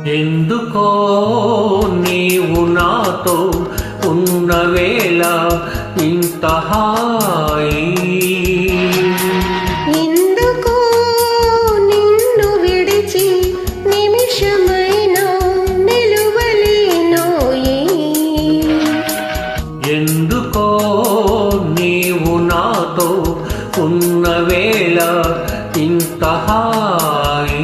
ఎందుకో నీవు నాతో ఉన్న వేళ ఇంత హాయి, ఎందుకో నిన్ను విడిచి నిమిషమైనా నిలువలేనోయి, ఎందుకో నీవు నాతో ఉన్న వేళ ఇంత హాయి,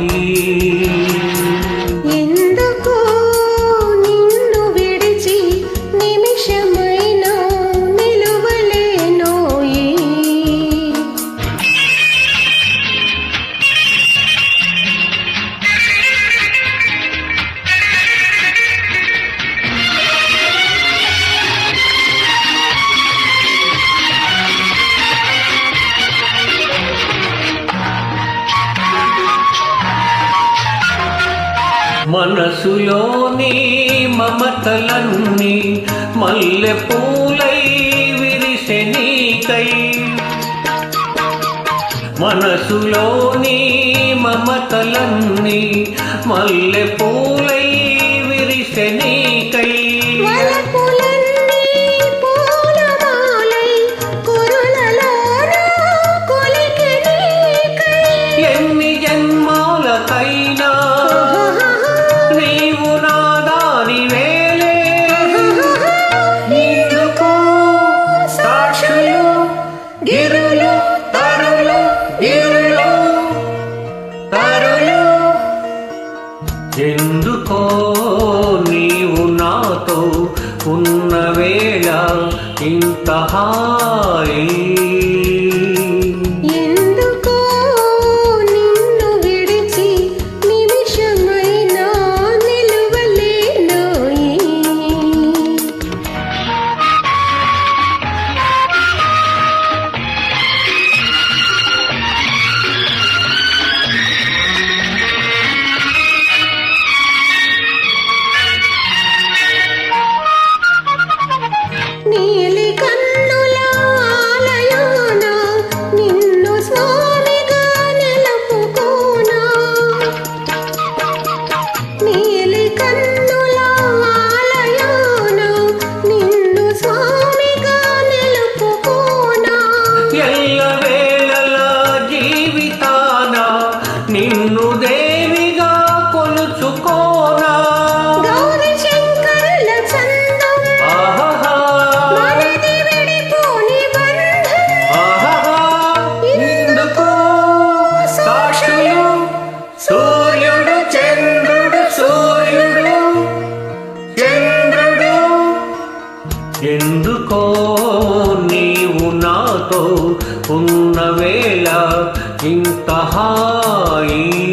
మనసులోని మమతలన్నీ మల్లె పూలై విరిసె నీకై, మనసులోని మమతలన్నీ మల్లె పూలై విరిసె నీకై, ఎన్ని జన్మాలకైనా నీవు నాదాని వేలే, నీకు సాక్షులు గిరులు తరులు గిరులు తరులు, ఎందుకో నీవు నాతో ఉన్న వేళ ఇంత హాయి, నిన్ను దేవిగా కొలుచుకోనా, గౌరీ శంకరుల చందం మనది విడిపోని బంధం, ఇందుకు సాక్షులు సూర్యుడు చంద్రుడు సూర్యుడు చంద్రుడు, ఎందుకో నీవు నాతో ఉన్న వేళ ఇంత హాయి.